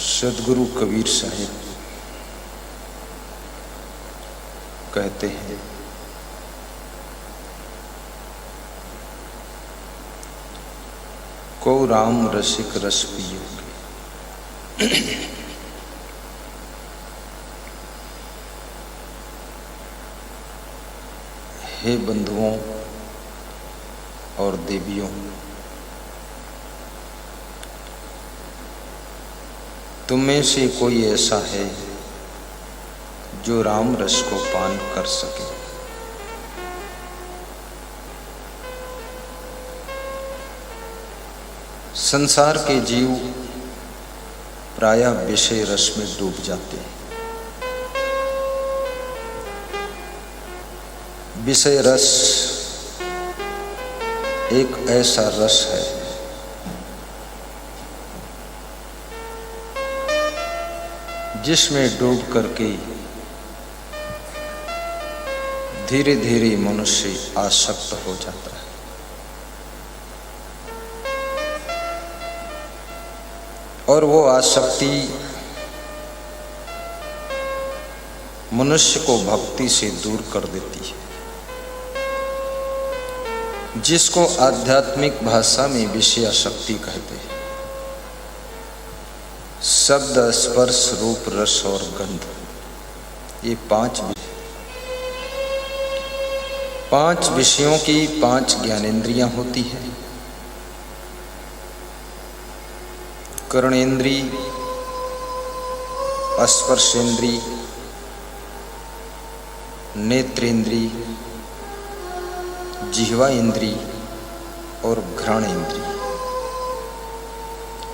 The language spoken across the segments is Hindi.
सदगुरु कबीर साहिब कहते हैं, को राम रसिक रस पियोगे। हे बंधुओं और देवियों, तुम में से कोई ऐसा है जो राम रस को पान कर सके? संसार के जीव प्रायः विषय रस में डूब जाते हैं। विषय रस एक ऐसा रस है जिसमें डूब करके धीरे धीरे मनुष्य आसक्त हो जाता है। और वो आसक्ति मनुष्य को भक्ति से दूर कर देती है, जिसको आध्यात्मिक भाषा में विषयासक्ति कहते हैं। शब्द, स्पर्श, रूप, रस और गंध, ये पांच विषयों की 5 ज्ञानेंद्रियां होती हैं। कर्णेंद्री, स्पर्शेंद्री, नेत्रेंद्री, जिह्वा इंद्री और घ्राणेंद्री।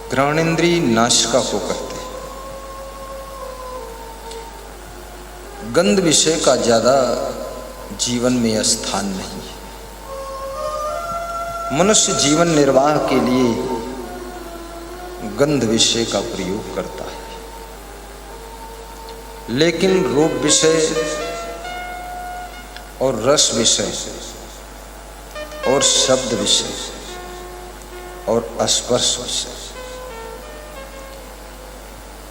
घ्राणेंद्री नासिका को कहते हैं। गंध विषय का ज्यादा जीवन में स्थान नहीं है। मनुष्य जीवन निर्वाह के लिए गंध विषय का प्रयोग करता है, लेकिन रूप विषय और रस विषय और शब्द विषय और स्पर्श विषय,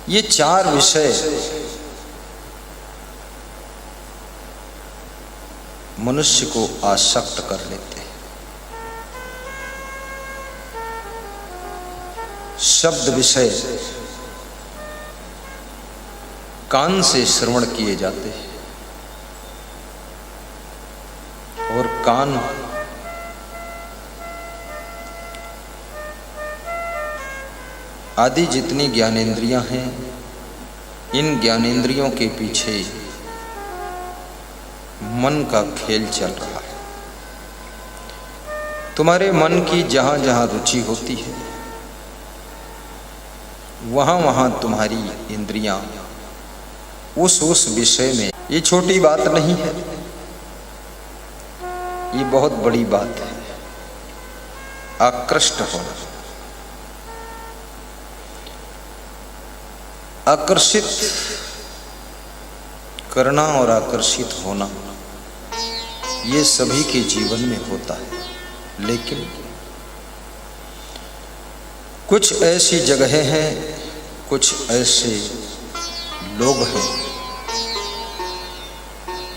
ये 4 विषय मनुष्य को आसक्त कर लेते हैं। शब्द विषय कान से श्रवण किए जाते हैं और कान आदि जितनी ज्ञानेंद्रियां हैं, इन ज्ञानेंद्रियों के पीछे मन का खेल चल रहा है। तुम्हारे मन की जहां जहां रुचि होती है, वहां वहां तुम्हारी इंद्रियां उस विषय में, ये छोटी बात नहीं है, ये बहुत बड़ी बात है, आकृष्ट होना। आकर्षित करना और आकर्षित होना ये सभी के जीवन में होता है, लेकिन कुछ ऐसी जगहें हैं, कुछ ऐसे लोग हैं,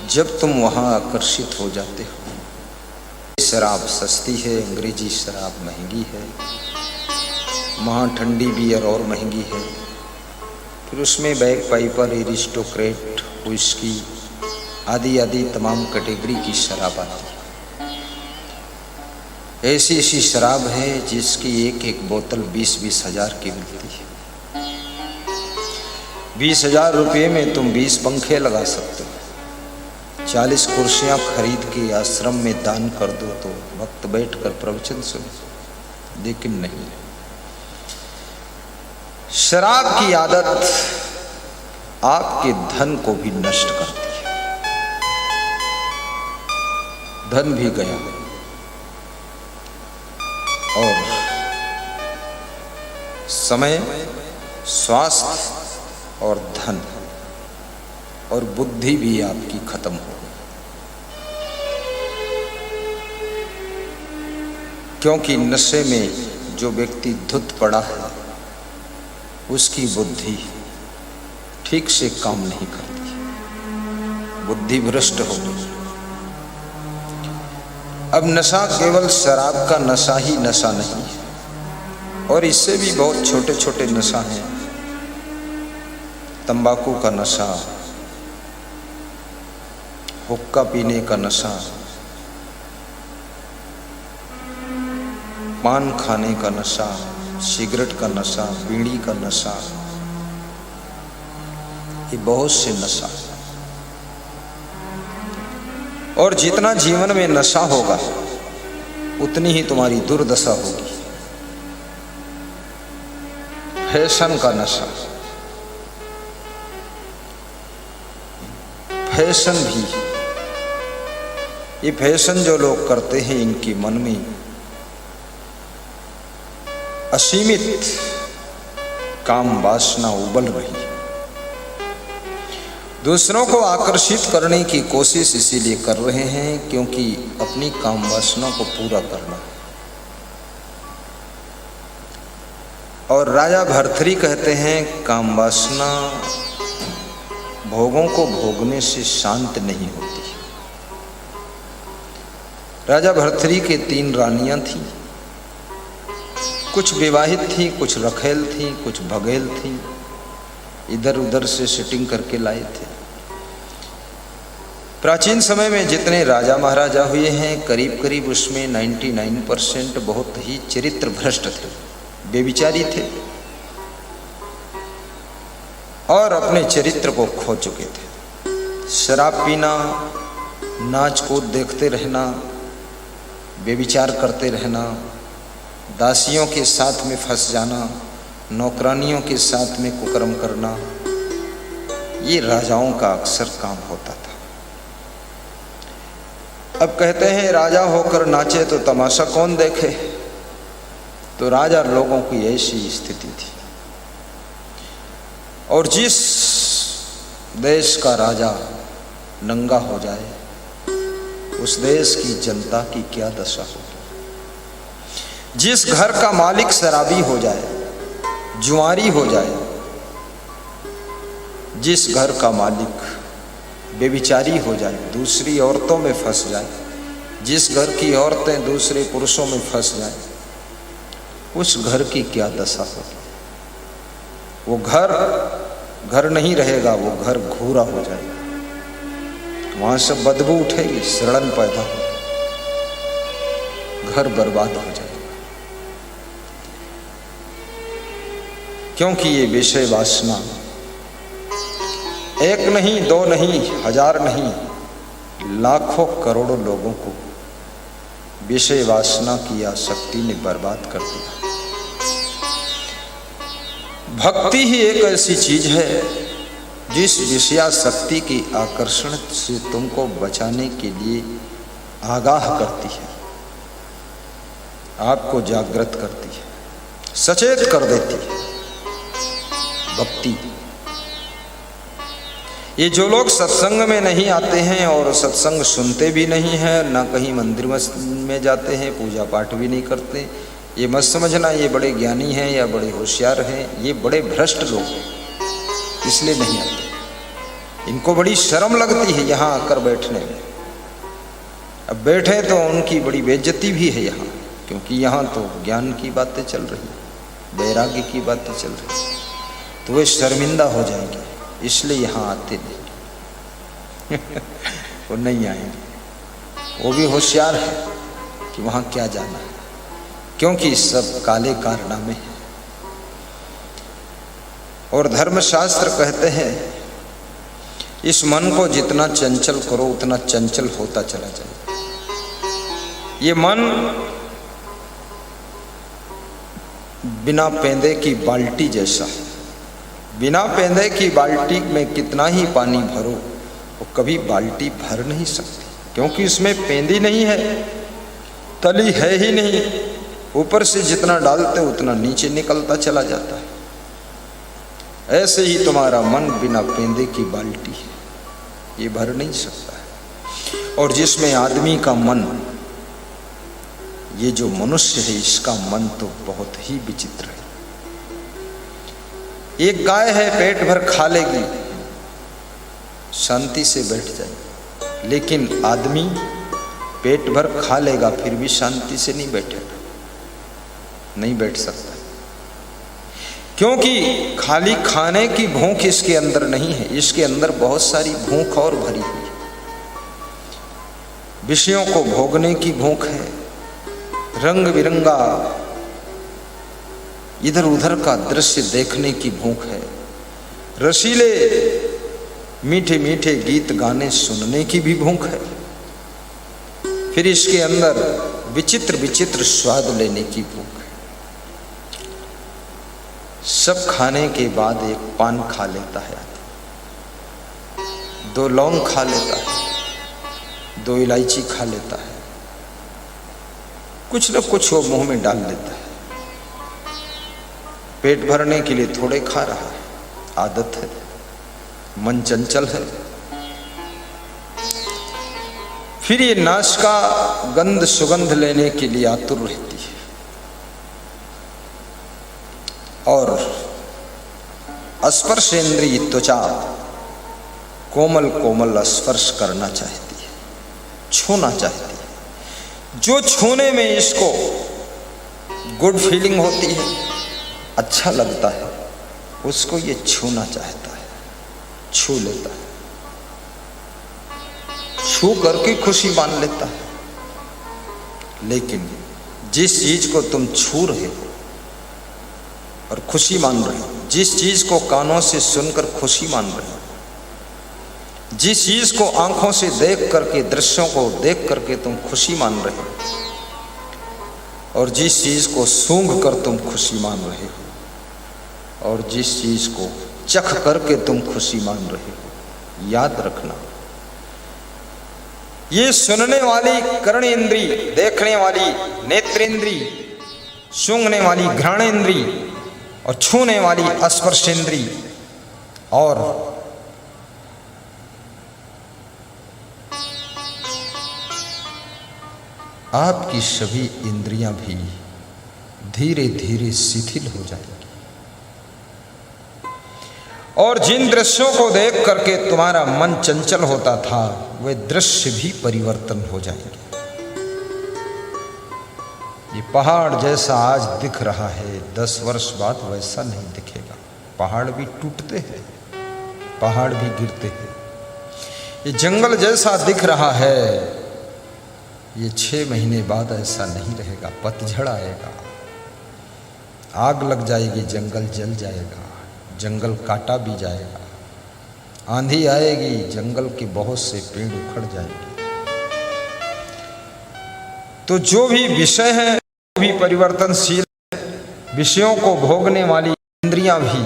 जब तुम वहां आकर्षित हो जाते हो। शराब सस्ती है, अंग्रेजी शराब महंगी है, वहां ठंडी बियर और महंगी है, फिर उसमें बैक पाइपर, एरिस्टोक्रेट, व्हिस्की आदि आदि तमाम कैटेगरी की शराब आती है। ऐसी ऐसी शराब है जिसकी एक एक बोतल 20-20 हजार की मिलती है। 20,000 रुपये में तुम 20 पंखे लगा सकते हो। 40 कुर्सियां खरीद के आश्रम में दान कर दो तो वक्त बैठकर प्रवचन सुनो, लेकिन नहीं। शराब की आदत आपके धन को भी नष्ट करती है। धन भी गया और समय, स्वास्थ्य और धन और बुद्धि भी आपकी खत्म हो गई, क्योंकि नशे में जो व्यक्ति धुत पड़ा है उसकी बुद्धि ठीक से काम नहीं करती, बुद्धि भ्रष्ट हो गई। अब नशा केवल शराब का नशा ही नशा नहीं है, और इससे भी बहुत छोटे छोटे नशा हैं। तंबाकू का नशा, हुक्का पीने का नशा, पान खाने का नशा, सिगरेट का नशा, बीड़ी का नशा, ये बहुत से नशा। और जितना जीवन में नशा होगा उतनी ही तुम्हारी दुर्दशा होगी। फैशन का नशा, फैशन भी, ये फैशन जो लोग करते हैं इनके मन में असीमित काम वासना उबल रही है। दूसरों को आकर्षित करने की कोशिश इसीलिए कर रहे हैं क्योंकि अपनी काम वासना को पूरा करना। और राजा भर्तृहरि कहते हैं काम वासना भोगों को भोगने से शांत नहीं होती। राजा भर्तृहरि के 3 रानियां थीं, कुछ विवाहित थी, कुछ रखेल थी, कुछ भगेल थी, इधर उधर से सेटिंग करके लाए थे। प्राचीन समय में जितने राजा महाराजा हुए हैं करीब करीब उसमें 99% बहुत ही चरित्र भ्रष्ट थे, बेविचारी थे और अपने चरित्र को खो चुके थे। शराब पीना, नाच कूद देखते रहना, बेविचार करते रहना, दासियों के साथ में फंस जाना, नौकरानियों के साथ में कुकर्म करना, ये राजाओं का अक्सर काम होता था। अब कहते हैं राजा होकर नाचे तो तमाशा कौन देखे, तो राजा लोगों की ऐसी स्थिति थी। और जिस देश का राजा नंगा हो जाए उस देश की जनता की क्या दशा होगी। जिस घर का मालिक शराबी हो जाए, जुआरी हो जाए, जिस घर का मालिक बेविचारी हो जाए, दूसरी औरतों में फंस जाए, जिस घर की औरतें दूसरे पुरुषों में फंस जाए, उस घर की क्या दशा होगी। वो घर नहीं रहेगा, वो घर घूरा हो जाएगा, वहां से बदबू उठेगी, सड़न पैदा होगी, घर बर्बाद हो जाएगा। क्योंकि ये विषय वासना एक नहीं, 2 नहीं, 1000 नहीं, लाखों करोड़ों लोगों को विषय वासना की आसक्ति ने बर्बाद कर दिया। भक्ति ही एक ऐसी चीज है जिस विषयासक्ति की आकर्षण से तुमको बचाने के लिए आगाह करती है, आपको जागृत करती है, सचेत कर देती है। भक्ति ये जो लोग सत्संग में नहीं आते हैं और सत्संग सुनते भी नहीं हैं, ना कहीं मंदिर में जाते हैं, पूजा पाठ भी नहीं करते, ये मत समझना ये बड़े ज्ञानी हैं या बड़े होशियार हैं। ये बड़े भ्रष्ट लोग हैं, इसलिए नहीं आते। इनको बड़ी शर्म लगती है यहाँ आकर बैठने में। अब बैठे तो उनकी बड़ी बेइज्जती भी है यहाँ, क्योंकि यहाँ तो ज्ञान की बातें चल रही, वैराग्य की बातें चल रही, तो वे शर्मिंदा हो जाएंगे, इसलिए यहाँ आते नहीं। वो नहीं आएंगे। वो भी होशियार है कि वहाँ क्या जाना है, क्योंकि सब काले कारनामे हैं। और धर्मशास्त्र कहते हैं इस मन को जितना चंचल करो उतना चंचल होता चला जाए। ये मन बिना पेंदे की बाल्टी जैसा है। बिना पेंदे की बाल्टी में कितना ही पानी भरो वो कभी बाल्टी भर नहीं सकती, क्योंकि उसमें पेंदी नहीं है, तली है ही नहीं। ऊपर से जितना डालते उतना नीचे निकलता चला जाता है। ऐसे ही तुम्हारा मन बिना पेंदे की बाल्टी है, ये भर नहीं सकता है। और जिसमें आदमी का मन, ये जो मनुष्य है, इसका मन तो बहुत ही विचित्र है। एक गाय है पेट भर खा लेगी, शांति से बैठ जाए, लेकिन आदमी पेट भर खा लेगा फिर भी शांति से नहीं बैठेगा, नहीं बैठ सकता, क्योंकि खाली खाने की भूख इसके अंदर नहीं है, इसके अंदर बहुत सारी भूख और भरी हुई है। विषयों को भोगने की भूख है, रंग बिरंगा इधर उधर का दृश्य देखने की भूख है, रसीले मीठे मीठे गीत गाने सुनने की भी भूख है, फिर इसके अंदर विचित्र विचित्र स्वाद लेने की भूख है। सब खाने के बाद एक पान खा लेता है, 2 लौंग खा लेता है, 2 इलायची खा लेता है, कुछ न कुछ वो मुंह में डाल लेता है। पेट भरने के लिए थोड़े खा रहा है, आदत है, मन चंचल है। फिर ये नाश का गंध सुगंध लेने के लिए आतुर रहती है और स्पर्शेंद्रिय त्वचा कोमल कोमल स्पर्श करना चाहती है, छूना चाहती है। जो छूने में इसको गुड फीलिंग होती है, अच्छा लगता है, उसको ये छूना चाहता है, छू लेता है, छू करके खुशी मान लेता है। लेकिन जिस चीज को तुम छू रहे हो और खुशी मान रहे हो, जिस चीज को कानों से सुनकर खुशी मान रहे हो, जिस चीज को आंखों से देख करके, दृश्यों को देख करके तुम खुशी मान रहे हो, और जिस चीज को सूंघ कर तुम खुशी मान रहे हो, और जिस चीज को चख करके तुम खुशी मान रहे हो, याद रखना, ये सुनने वाली कर्णेंद्री, देखने वाली नेत्रेंद्री, सूंघने वाली घ्राणेंद्री और छूने वाली स्पर्शेंद्री और आपकी सभी इंद्रियां भी धीरे धीरे शिथिल हो जाएंगी और जिन दृश्यों को देख करके तुम्हारा मन चंचल होता था, वे दृश्य भी परिवर्तन हो जाएंगे। ये पहाड़ जैसा आज दिख रहा है, 10 वर्ष बाद वैसा नहीं दिखेगा। पहाड़ भी टूटते हैं, पहाड़ भी गिरते हैं। ये जंगल जैसा दिख रहा है, ये 6 महीने बाद ऐसा नहीं रहेगा, पतझड़ आएगा, आग लग जाएगी, जंगल जल जाएगा, जंगल काटा भी जाएगा, आंधी आएगी, जंगल के बहुत से पेड़ उखड़ जाएंगे। तो जो भी विषय है वो भी परिवर्तनशील है, विषयों को भोगने वाली इंद्रियां भी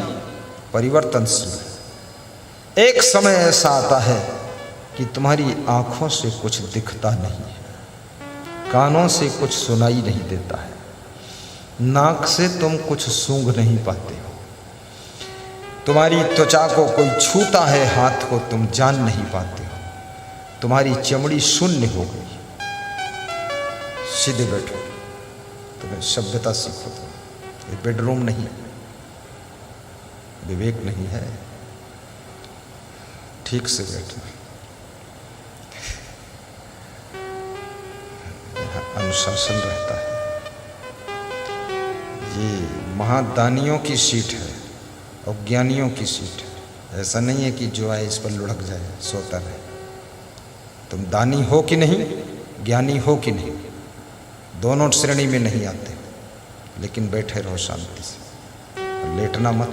परिवर्तनशील है। एक समय ऐसा आता है कि तुम्हारी आंखों से कुछ दिखता नहीं है, कानों से कुछ सुनाई नहीं देता है, नाक से तुम कुछ सूंघ नहीं पाते हो, तुम्हारी त्वचा को कोई छूता है, हाथ को तुम जान नहीं पाते हो, तुम्हारी चमड़ी शून्य हो गई। सीधे बैठो, तुम्हें सभ्यता सीखो। तुम ये बेडरूम नहीं है, विवेक नहीं है, ठीक से बैठो। यहाँ अनुशासन रहता है। ये महादानियों की सीट है और ज्ञानियों की सीट है। ऐसा नहीं है कि जो आए इस पर लुढ़क जाए, सोता रहे। तुम दानी हो कि नहीं, ज्ञानी हो कि नहीं, दोनों श्रेणी में नहीं आते, लेकिन बैठे रहो शांति से, लेटना मत।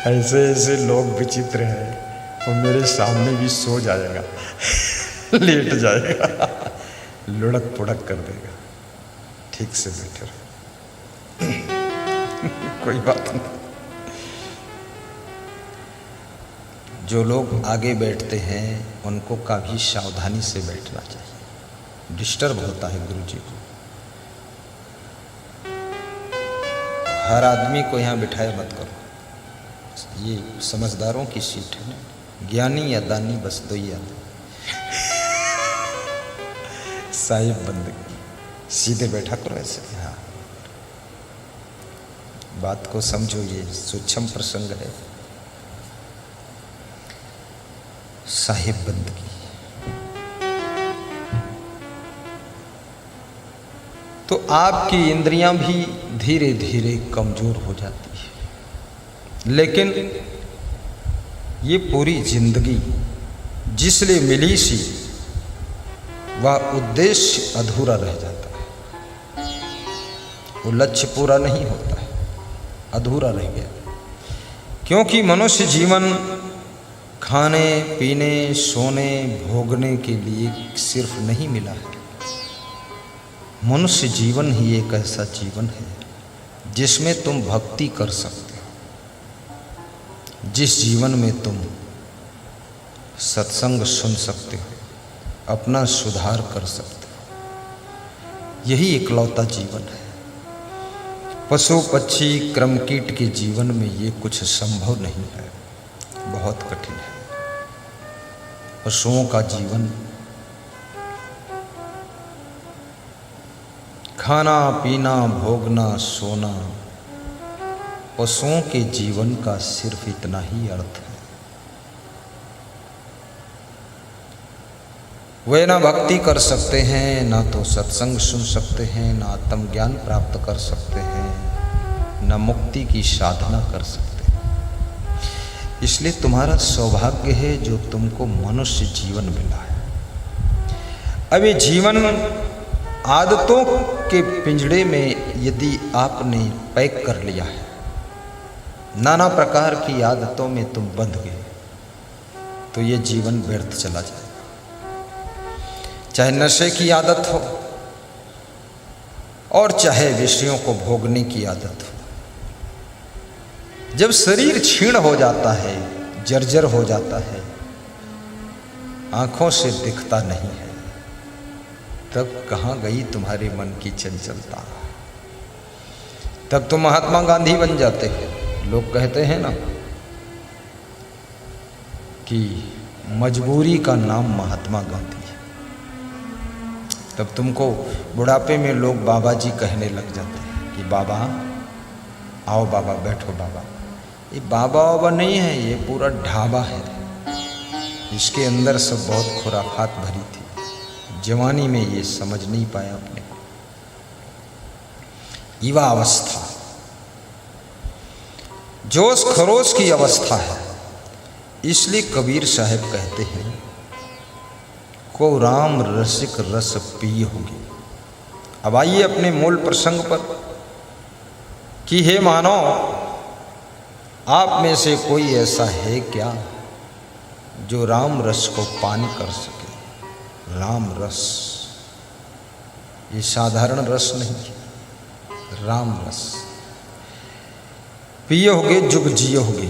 ऐसे ऐसे लोग विचित्र हैं, वो मेरे सामने भी सो जाएगा, लेट जाएगा, लुढ़क पुढ़क कर देगा। ठीक से बैठे रहो, कोई बात नहीं। जो लोग आगे बैठते हैं उनको काफी सावधानी से बैठना चाहिए, डिस्टर्ब होता है गुरु जी को। हर आदमी को यहाँ बिठाए मत करो, ये समझदारों की सीट है ना। ज्ञानी या दानी बस 2 ही आते, साहिब बंदगी। सीधे बैठा करो ऐसे। हाँ, बात को समझो, ये सूक्ष्म प्रसंग है। साहिब बंदगी, तो आपकी इंद्रियां भी धीरे धीरे कमजोर हो जाती है। लेकिन ये पूरी जिंदगी जिसलिए मिली सी, वह उद्देश्य अधूरा रह जाता है, वो लक्ष्य पूरा नहीं होता है, अधूरा रह गया। क्योंकि मनुष्य जीवन खाने पीने सोने भोगने के लिए सिर्फ नहीं मिला है। मनुष्य जीवन ही एक ऐसा जीवन है जिसमें तुम भक्ति कर सकते हो, जिस जीवन में तुम सत्संग सुन सकते हो, अपना सुधार कर सकते हो। यही इकलौता जीवन है। पशु पक्षी क्रम कीट के जीवन में ये कुछ संभव नहीं है, बहुत कठिन है। पशुओं का जीवन खाना पीना भोगना सोना, पशुओं के जीवन का सिर्फ इतना ही अर्थ है। वे ना भक्ति कर सकते हैं, ना तो सत्संग सुन सकते हैं, ना आत्मज्ञान प्राप्त कर सकते हैं, ना मुक्ति की साधना कर सकते हैं। इसलिए तुम्हारा सौभाग्य है जो तुमको मनुष्य जीवन मिला है। अब ये जीवन आदतों के पिंजड़े में यदि आपने पैक कर लिया है, नाना प्रकार की आदतों में तुम बंध गए, तो ये जीवन व्यर्थ चला जाएगा। चाहे नशे की आदत हो और चाहे विषयों को भोगने की आदत हो, जब शरीर क्षीण हो जाता है, जर्जर हो जाता है, आंखों से दिखता नहीं है, तब कहाँ गई तुम्हारे मन की चंचलता? तब तो महात्मा गांधी बन जाते हो। लोग कहते हैं ना कि मजबूरी का नाम महात्मा गांधी है। तब तुमको बुढ़ापे में लोग बाबा जी कहने लग जाते हैं कि बाबा आओ, बाबा बैठो बाबा। ये बाबा बाबा नहीं है, ये पूरा ढाबा है। इसके अंदर सब बहुत खुराफात भरी थी। जवानी में ये समझ नहीं पाया अपने को। युवा अवस्था जोश खरोश की अवस्था है। इसलिए कबीर साहब कहते हैं, को राम रसिक रस पी होगी। अब आइए अपने मूल प्रसंग पर कि हे मानो, आप में से कोई ऐसा है क्या जो राम रस को पान कर सके? राम रस ये साधारण रस नहीं है, राम रस पियोगे जुग जियोगे।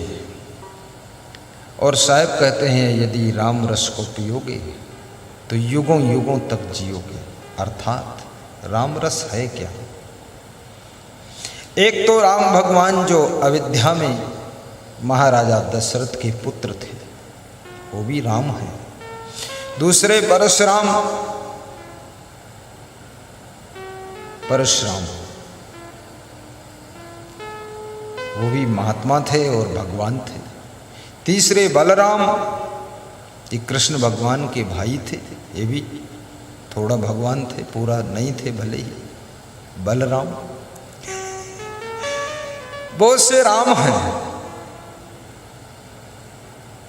और साहब कहते हैं, यदि राम रस को पियोगे तो युगों युगों तक जियोगे। अर्थात राम रस है क्या? एक तो राम भगवान जो अयोध्या में महाराजा दशरथ के पुत्र थे, वो भी राम है। दूसरे परशुराम वो भी महात्मा थे और भगवान थे। तीसरे बलराम, ये कृष्ण भगवान के भाई थे, ये भी थोड़ा भगवान थे, पूरा नहीं थे भले ही। बलराम, बहुत से राम हैं।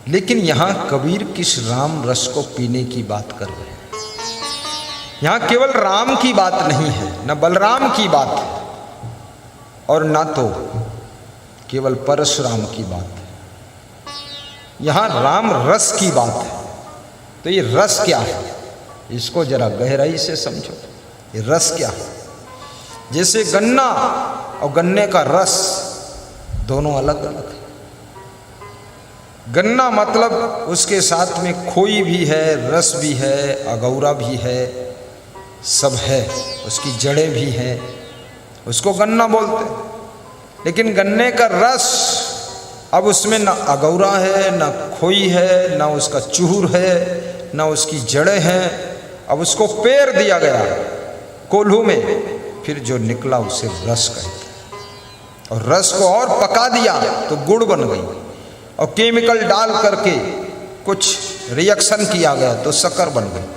लेकिन यहां कबीर किस राम रस को पीने की बात कर रहे हैं? यहां केवल राम की बात नहीं है, न बलराम की बात है, और ना तो केवल परशुराम की बात है। यहां राम रस की बात है। तो ये रस क्या है, इसको जरा गहराई से समझो। ये रस क्या है? जैसे गन्ना और गन्ने का रस दोनों अलग अलग है। गन्ना मतलब उसके साथ में खोई भी है, रस भी है, अगौरा भी है, सब है, उसकी जड़ें भी हैं, उसको गन्ना बोलते हैं। लेकिन गन्ने का रस, अब उसमें ना अगौरा है, ना खोई है, ना उसका चूर है, ना उसकी जड़ें हैं। अब उसको पेर दिया गया कोल्हू में, फिर जो निकला उसे रस कहते हैं। और रस को और पका दिया तो गुड़ बन गई, और केमिकल डाल करके कुछ रिएक्शन किया गया तो शक्कर बन गई।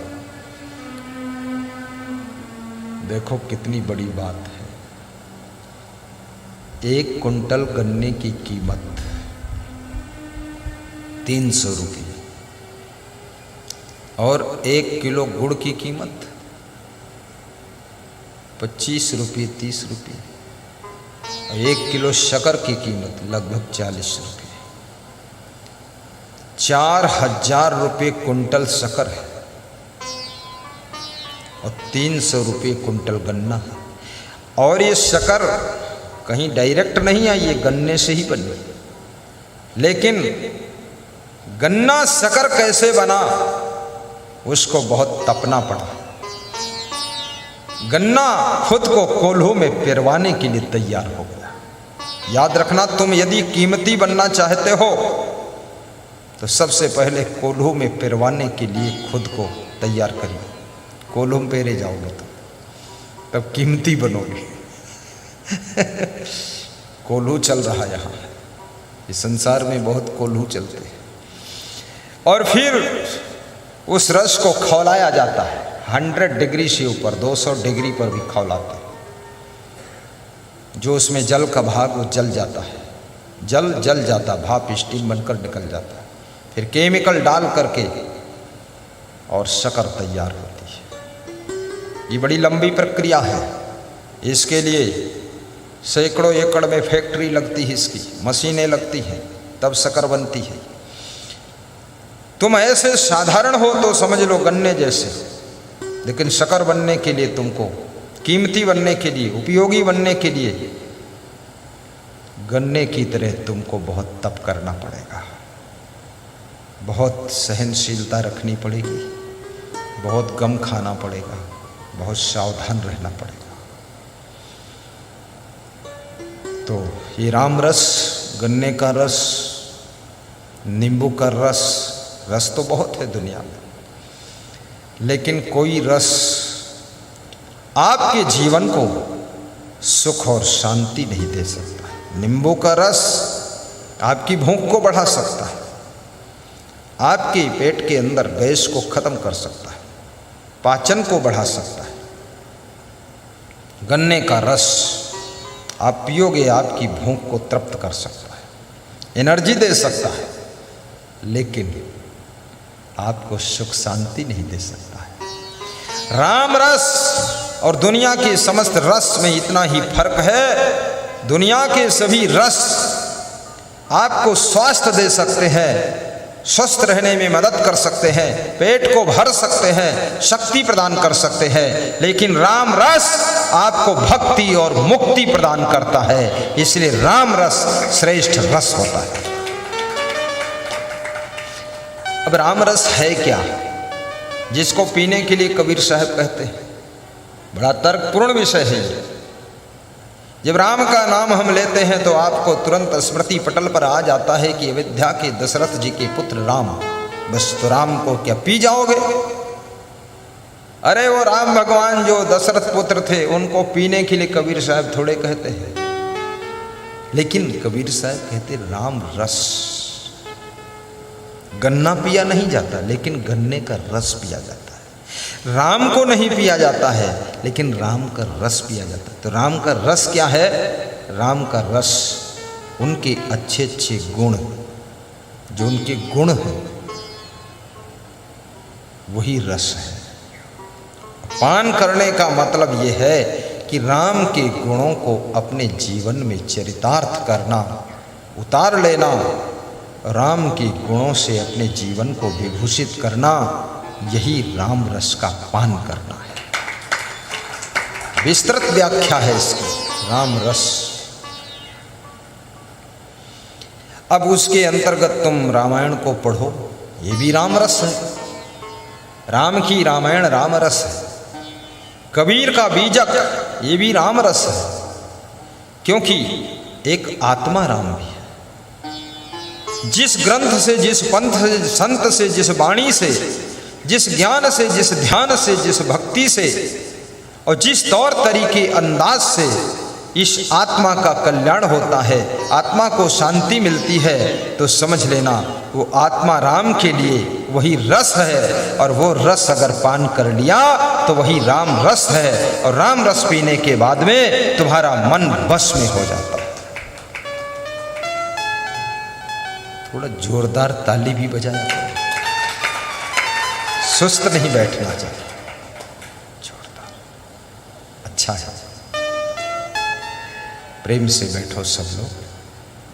देखो कितनी बड़ी बात है। 1 कुंटल गन्ने की कीमत 300 रुपये और 1 किलो गुड़ की कीमत 25 रुपये 30 रुपये और 1 किलो शक्कर की कीमत लगभग 40 रुपये। 4000 रुपये कुंटल शक्कर है और 300 रुपये कुंटल गन्ना है। और ये शक्कर कहीं डायरेक्ट नहीं आई, ये गन्ने से ही बनी। लेकिन गन्ना शक्कर कैसे बना, उसको बहुत तपना पड़ा। गन्ना खुद को कोल्हू में पिरवाने के लिए तैयार हो गया। याद रखना, तुम यदि कीमती बनना चाहते हो तो सबसे पहले कोल्हू में पिरवाने के लिए खुद को तैयार करिए। कोल्हू में पेरे जाओगे तो तब कीमती बनोगे। कोल्हू चल रहा यहाँ, इस संसार में बहुत कोल्हू चलते हैं। और फिर उस रस को खौलाया जाता है 100 डिग्री से ऊपर, 200 डिग्री पर भी खौलाते हैं। जो उसमें जल का भाग वो जल जाता है, जल जाता, भाप स्टीम बनकर निकल जाता है। फिर केमिकल डाल करके और शक्कर तैयार होती है। ये बड़ी लंबी प्रक्रिया है। इसके लिए सैकड़ों एकड़ में फैक्ट्री लगती है, इसकी मशीनें लगती हैं, तब शक्कर बनती है। तुम ऐसे साधारण हो तो समझ लो गन्ने जैसे, लेकिन शक्कर बनने के लिए तुमको, कीमती बनने के लिए, उपयोगी बनने के लिए गन्ने की तरह तुमको बहुत तप करना पड़ेगा, बहुत सहनशीलता रखनी पड़ेगी, बहुत गम खाना पड़ेगा, बहुत सावधान रहना पड़ेगा। तो ये राम रस, गन्ने का रस, नींबू का रस, रस तो बहुत है दुनिया में, लेकिन कोई रस आपके जीवन को सुख और शांति नहीं दे सकता है। नींबू का रस आपकी भूख को बढ़ा सकता है, आपके पेट के अंदर गैस को खत्म कर सकता है, पाचन को बढ़ा सकता है। गन्ने का रस आप पियोगे, आपकी भूख को तृप्त कर सकता है, एनर्जी दे सकता है, लेकिन आपको सुख शांति नहीं दे सकता है। राम रस और दुनिया के समस्त रस में इतना ही फर्क है। दुनिया के सभी रस आपको स्वास्थ्य दे सकते हैं, स्वस्थ रहने में मदद कर सकते हैं, पेट को भर सकते हैं, शक्ति प्रदान कर सकते हैं, लेकिन राम रस आपको भक्ति और मुक्ति प्रदान करता है। इसलिए राम रस श्रेष्ठ रस होता है। अब राम रस है क्या, जिसको पीने के लिए कबीर साहब कहते हैं? बड़ा तर्कपूर्ण विषय है ये। जब राम का नाम हम लेते हैं तो आपको तुरंत स्मृति पटल पर आ जाता है कि अयोध्या के दशरथ जी के पुत्र राम। बस तो राम को क्या पी जाओगे? अरे वो राम भगवान जो दशरथ पुत्र थे उनको पीने के लिए कबीर साहब थोड़े कहते हैं, लेकिन कबीर साहब कहते राम रस। गन्ना पिया नहीं जाता, लेकिन गन्ने का रस पिया जाता है। राम को नहीं पिया जाता है, लेकिन राम का रस पिया जाता है। तो राम का रस क्या है? राम का रस उनके अच्छे अच्छे गुण, जो उनके गुण हैं, वही रस है। पान करने का मतलब यह है कि राम के गुणों को अपने जीवन में चरितार्थ करना, उतार लेना, राम के गुणों से अपने जीवन को विभूषित करना, यही राम रस का पान करना है। विस्तृत व्याख्या है इसकी, राम रस। अब उसके अंतर्गत तुम रामायण को पढ़ो, ये भी राम रस है। राम की रामायण राम रस है। कबीर का बीजक, ये भी राम रस है, क्योंकि एक आत्मा राम भी है। जिस ग्रंथ से, जिस पंथ से, संत से, जिस वाणी से, जिस ज्ञान से, जिस ध्यान से, जिस भक्ति से और जिस तौर तरीके अंदाज से इस आत्मा का कल्याण होता है, आत्मा को शांति मिलती है, तो समझ लेना वो आत्मा राम के लिए वही रस है, और वो रस अगर पान कर लिया तो वही राम रस है, और राम रस पीने के बाद में तुम्हारा मन बस में हो जाता है। थोड़ा जोरदार ताली भी बजाया करो, सुस्त नहीं बैठना चाहिए, जोरदार। अच्छा है, प्रेम से बैठो सब लोग,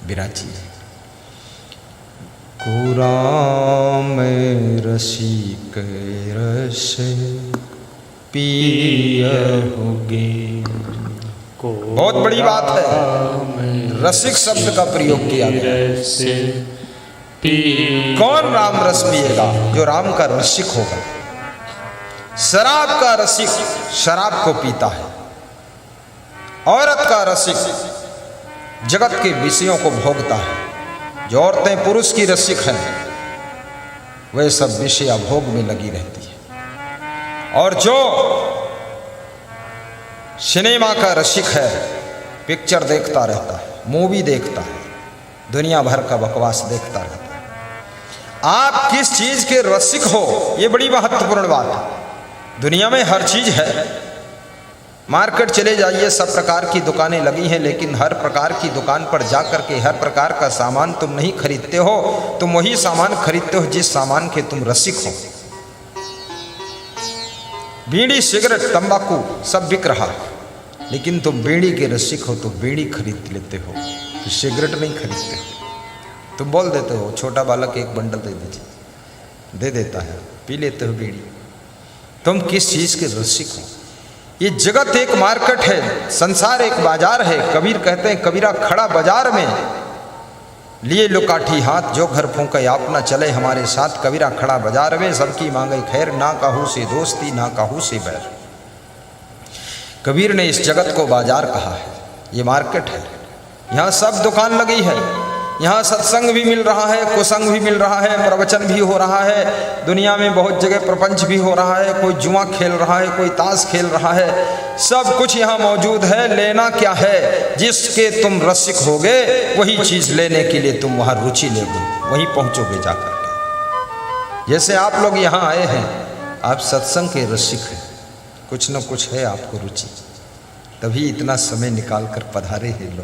विराजिए। को राम रसिक रस पियहुगे। बहुत बड़ी बात है, रसिक शब्द का प्रयोग किया गया। कौन राम रस पिएगा? जो राम का रसिक होगा। शराब का रसिक शराब को पीता है, औरत का रसिक जगत के विषयों को भोगता है। जो औरतें पुरुष की रसिक हैं वे सब विषय भोग में लगी रहती है, और जो सिनेमा का रसिक है पिक्चर देखता रहता है, मूवी देखता है, दुनिया भर का बकवास देखता रहता है। आप किस चीज के रसिक हो, ये बड़ी महत्वपूर्ण बात है। दुनिया में हर चीज है, मार्केट चले जाइए, सब प्रकार की दुकानें लगी हैं, लेकिन हर प्रकार की दुकान पर जाकर के हर प्रकार का सामान तुम नहीं खरीदते हो। तुम वही सामान खरीदते हो जिस सामान के तुम रसिक हो। बीड़ी, सिगरेट, तंबाकू सब बिक रहा है, लेकिन तुम बीड़ी के रसिक हो तो बीड़ी खरीद लेते हो, तो सिगरेट नहीं खरीदते हो। तुम बोल देते हो छोटा बालक एक बंडल दे दीजिए, दे देता है, पी लेते हो बीड़ी। तुम किस चीज के रसिक हो? ये जगत एक मार्केट है, संसार एक बाजार है। कबीर कहते हैं, कबीरा खड़ा बाजार में लिए लुकाठी हाथ, जो घर फूंके आप ना चले हमारे साथ। कबीरा खड़ा बाजार में, सबकी मांगे खैर, ना काहू से दोस्ती ना काहू से बैर। कबीर ने इस जगत को बाजार कहा है, ये मार्केट है। यहाँ सब दुकान लगी है, यहाँ सत्संग भी मिल रहा है, कुसंग भी मिल रहा है, प्रवचन भी हो रहा है। दुनिया में बहुत जगह प्रपंच भी हो रहा है, कोई जुआ खेल रहा है, कोई ताश खेल रहा है, सब कुछ यहाँ मौजूद है। लेना क्या है? जिसके तुम रसिक होगे वही चीज़ लेने के लिए तुम वहाँ रुचि लेगे, वहीं पहुँचोगे जाकर के। जैसे आप लोग यहाँ आए हैं, आप सत्संग के रसिक हैं, कुछ न कुछ है आपको रुचि, तभी इतना समय निकाल कर पधारे हैं लोग।